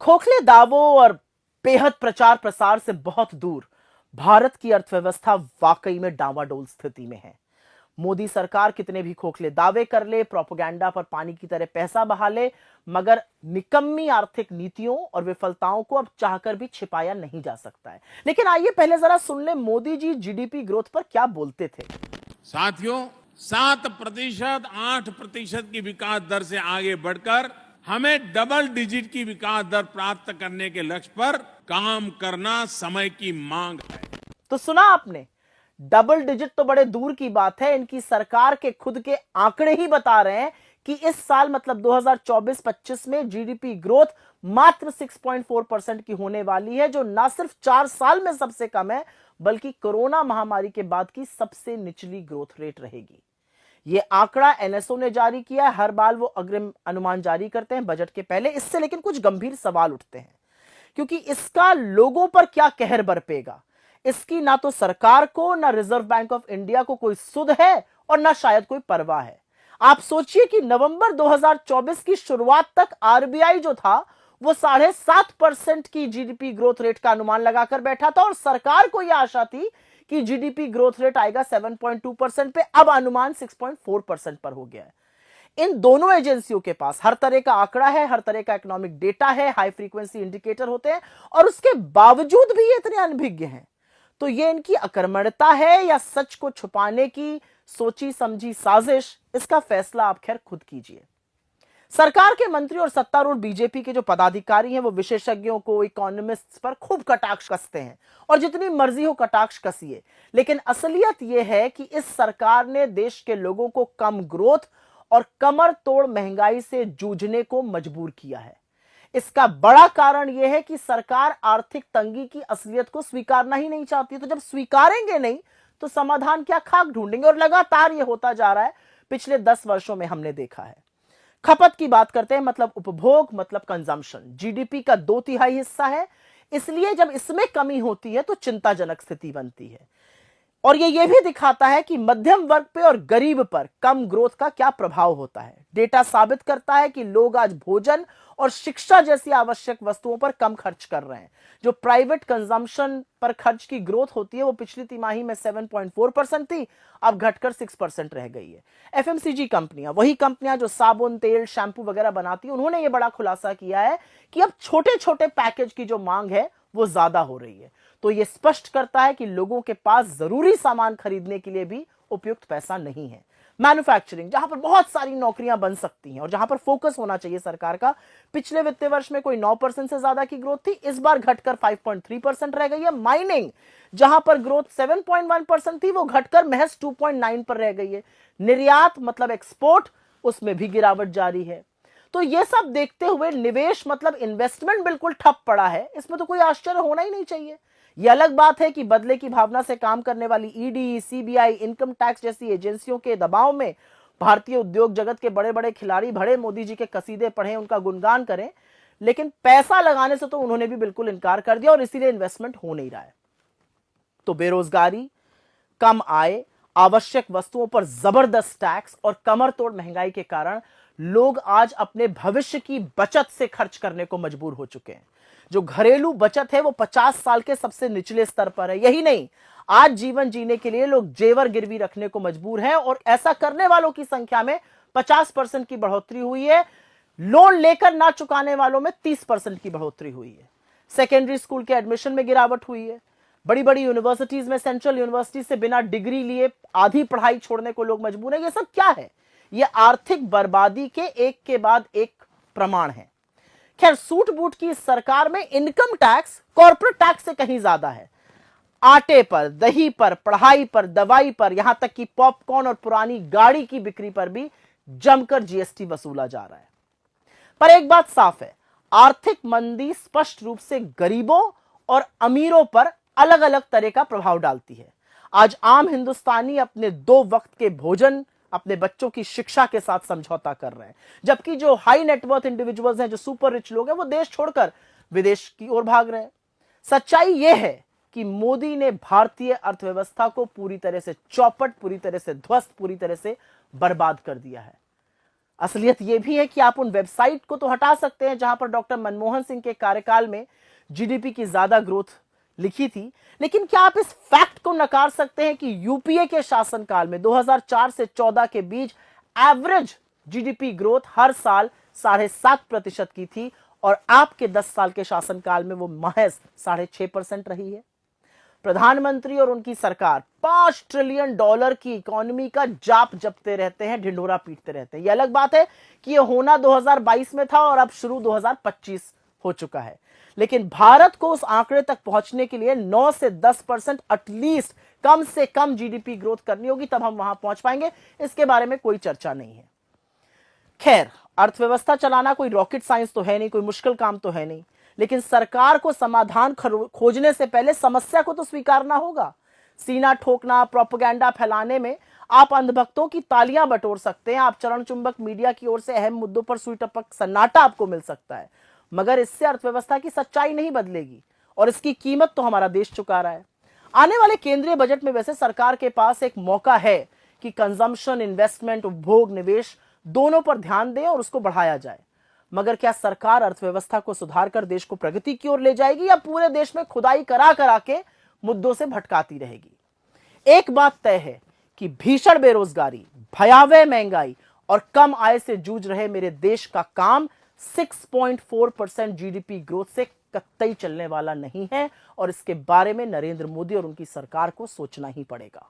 खोखले दावों और बेहद प्रचार प्रसार से बहुत दूर भारत की अर्थव्यवस्था वाकई में डावाडोल स्थिति में है। मोदी सरकार कितने भी खोखले दावे कर ले, प्रोपेगेंडा पर पानी की तरह पैसा बहा ले, मगर निकम्मी आर्थिक नीतियों और विफलताओं को अब चाहकर भी छिपाया नहीं जा सकता है। लेकिन आइए पहले जरा सुन ले मोदी जी जीडीपी ग्रोथ पर क्या बोलते थे। साथियों, 7%, 8% की विकास दर से आगे बढ़कर हमें डबल डिजिट की विकास दर प्राप्त करने के लक्ष्य पर काम करना समय की मांग है। तो सुना आपने, डबल डिजिट तो बड़े दूर की बात है, इनकी सरकार के खुद के आंकड़े ही बता रहे हैं कि इस साल मतलब 2024-25 में जीडीपी ग्रोथ मात्र 6.4% की होने वाली है, जो ना सिर्फ 4 साल में सबसे कम है बल्कि कोरोना महामारी के बाद की सबसे निचली ग्रोथ रेट रहेगी। यह आंकड़ा एनएसओ ने जारी किया है। हर बार वो अग्रिम अनुमान जारी करते हैं बजट के पहले। इससे लेकिन कुछ गंभीर सवाल उठते हैं, क्योंकि इसका लोगों पर क्या कहर बरपेगा। इसकी ना तो सरकार को, ना रिजर्व बैंक ऑफ इंडिया को कोई सुध है और ना शायद कोई परवाह है। आप सोचिए कि नवंबर 2024 की शुरुआत तक आरबीआई जो था वो 7.5% की जीडीपी ग्रोथ रेट का अनुमान लगाकर बैठा था और सरकार को यह आशा थी कि जीडीपी ग्रोथ रेट आएगा 7.2% पे। अब अनुमान 6.4% पर हो गया है। इन दोनों एजेंसियों के पास हर तरह का आंकड़ा है, हर तरह का इकोनॉमिक डेटा है, हाई फ्रीक्वेंसी इंडिकेटर होते हैं, और उसके बावजूद भी ये इतने अनभिज्ञ हैं। तो ये इनकी अकर्मण्यता है या सच को छुपाने की सोची समझी साजिश, इसका फैसला आप खैर खुद कीजिए। सरकार के मंत्री और सत्तारूढ़ बीजेपी के जो पदाधिकारी हैं वो विशेषज्ञों को, इकोनॉमिस्ट्स पर खूब कटाक्ष कसते हैं और जितनी मर्जी हो कटाक्ष कसिए, लेकिन असलियत यह है कि इस सरकार ने देश के लोगों को कम ग्रोथ और कमर तोड़ महंगाई से जूझने को मजबूर किया है। इसका बड़ा कारण यह है कि सरकार आर्थिक तंगी की असलियत को स्वीकारना ही नहीं चाहती। तो जब स्वीकारेंगे नहीं तो समाधान क्या, खाक ढूंढेंगे। और लगातार यह होता जा रहा है, पिछले 10 वर्षों में हमने देखा है। खपत की बात करते हैं, मतलब उपभोग, मतलब कंजम्पशन जीडीपी का 2/3 हिस्सा है। इसलिए जब इसमें कमी होती है तो चिंताजनक स्थिति बनती है। और ये भी दिखाता है कि मध्यम वर्ग पे और गरीब पर कम ग्रोथ का क्या प्रभाव होता है। डेटा साबित करता है कि लोग आज भोजन और शिक्षा जैसी आवश्यक वस्तुओं पर कम खर्च कर रहे हैं। जो प्राइवेट कंजम्पशन पर खर्च की ग्रोथ होती है वो पिछली तिमाही में 7.4% थी, अब घटकर 6% रह गई है। एफएमसीजी कंपनियां, वही कंपनियां जो साबुन, तेल, शैम्पू वगैरह बनाती हैं, उन्होंने ये बड़ा खुलासा किया है कि अब छोटे छोटे पैकेज की जो मांग है वो ज्यादा हो रही है। तो यह स्पष्ट करता है कि लोगों के पास जरूरी सामान खरीदने के लिए भी उपयुक्त पैसा नहीं है। मैन्युफैक्चरिंग, जहां पर बहुत सारी नौकरियां बन सकती हैं और जहां पर फोकस होना चाहिए सरकार का, पिछले वित्तीय वर्ष में कोई 9% से ज्यादा की ग्रोथ थी, इस बार घटकर 5.3% रह गई है। माइनिंग, जहां पर ग्रोथ 7.1% थी, वो घटकर महज 2.9 पर रह गई है। निर्यात मतलब एक्सपोर्ट, उसमें भी गिरावट जारी है। तो ये सब देखते हुए निवेश मतलब इन्वेस्टमेंट बिल्कुल ठप पड़ा है। इसमें तो कोई आश्चर्य होना ही नहीं चाहिए। यह अलग बात है कि बदले की भावना से काम करने वाली ईडी, सीबीआई, इनकम टैक्स जैसी एजेंसियों के दबाव में भारतीय उद्योग जगत के बड़े बड़े खिलाड़ी भड़े मोदी जी के कसीदे पढ़ें, उनका गुणगान करें, लेकिन पैसा लगाने से तो उन्होंने भी बिल्कुल इनकार कर दिया और इसीलिए इन्वेस्टमेंट हो नहीं रहा है। तो बेरोजगारी, कम आय, आवश्यक वस्तुओं पर जबरदस्त टैक्स और कमर तोड़ महंगाई के कारण लोग आज अपने भविष्य की बचत से खर्च करने को मजबूर हो चुके हैं। जो घरेलू बचत है वो 50 साल के सबसे निचले स्तर पर है। यही नहीं, आज जीवन जीने के लिए लोग जेवर गिरवी रखने को मजबूर हैं और ऐसा करने वालों की संख्या में 50% की बढ़ोतरी हुई है। लोन लेकर ना चुकाने वालों में 30% की बढ़ोतरी हुई है। सेकेंडरी स्कूल के एडमिशन में गिरावट हुई है। बड़ी बड़ी यूनिवर्सिटीज में, सेंट्रल यूनिवर्सिटी से बिना डिग्री लिए आधी पढ़ाई छोड़ने को लोग मजबूर हैं। ये सब क्या है? ये आर्थिक बर्बादी के एक के बाद एक प्रमाण है। खैर, सूट बूट की इस सरकार में इनकम टैक्स कॉर्पोरेट टैक्स से कहीं ज्यादा है। आटे पर, दही पर, पढ़ाई पर, दवाई पर, यहां तक कि पॉपकॉर्न और पुरानी गाड़ी की बिक्री पर भी जमकर जीएसटी वसूला जा रहा है। पर एक बात साफ है, आर्थिक मंदी स्पष्ट रूप से गरीबों और अमीरों पर अलग अलग तरह का प्रभाव डालती है। आज आम हिंदुस्तानी अपने 2 वक्त के भोजन, अपने बच्चों की शिक्षा के साथ समझौता कर रहे हैं, जबकि जो हाई नेटवर्थ इंडिविजुअल्स हैं, जो सुपर रिच लोग हैं, वो देश छोड़कर विदेश की ओर भाग रहे हैं। सच्चाई यह है कि मोदी ने भारतीय अर्थव्यवस्था को पूरी तरह से चौपट, पूरी तरह से ध्वस्त, पूरी तरह से बर्बाद कर दिया है। असलियत यह भी है कि आप उन वेबसाइट को तो हटा सकते हैं जहां पर डॉक्टर मनमोहन सिंह के कार्यकाल में जीडीपी की ज्यादा ग्रोथ लिखी थी, लेकिन क्या आप इस फैक्ट को नकार सकते हैं कि यूपीए के शासनकाल में 2004 से 14 के बीच एवरेज जीडीपी ग्रोथ हर साल 7.5% की थी और आपके 10 साल के शासनकाल में वो महज 6.5% रही है। प्रधानमंत्री और उनकी सरकार $5 ट्रिलियन की इकोनॉमी का जाप जपते रहते हैं, ढिंढोरा पीटते रहते हैं। यह अलग बात है कि यह होना 2022 में था और अब शुरू 2025 हो चुका है, लेकिन भारत को उस आंकड़े तक पहुंचने के लिए 9 से 10% एटलीस्ट कम से कम जीडीपी ग्रोथ करनी होगी, तब हम वहां पहुंच पाएंगे। इसके बारे में कोई चर्चा नहीं है। खैर, अर्थव्यवस्था चलाना कोई रॉकेट साइंस तो है नहीं, कोई मुश्किल काम तो है नहीं, लेकिन सरकार को समाधान खोजने से पहले समस्या को तो स्वीकारना होगा। सीना ठोकना, प्रोपेगेंडा फैलाने में आप अंधभक्तों की तालियां बटोर सकते हैं, आप चरण चुंबक मीडिया की ओर से अहम मुद्दों पर सुई टपक सन्नाटा आपको मिल सकता है, मगर इससे अर्थव्यवस्था की सच्चाई नहीं बदलेगी और इसकी कीमत तो हमारा देश चुका रहा है। आने वाले केंद्रीय बजट में वैसे सरकार के पास एक मौका है कि कंजम्पशन, इन्वेस्टमेंट, उपभोग, निवेश दोनों पर ध्यान दें और उसको बढ़ाया जाए। मगर क्या सरकार अर्थव्यवस्था को सुधारकर देश को प्रगति की ओर ले जाएगी या पूरे देश में खुदाई करा करा के मुद्दों से भटकाती रहेगी? एक बात तय है कि भीषण बेरोजगारी, भयावह महंगाई और कम आय से जूझ रहे मेरे देश का काम 6.4% जीडीपी ग्रोथ से कतई चलने वाला नहीं है और इसके बारे में नरेंद्र मोदी और उनकी सरकार को सोचना ही पड़ेगा।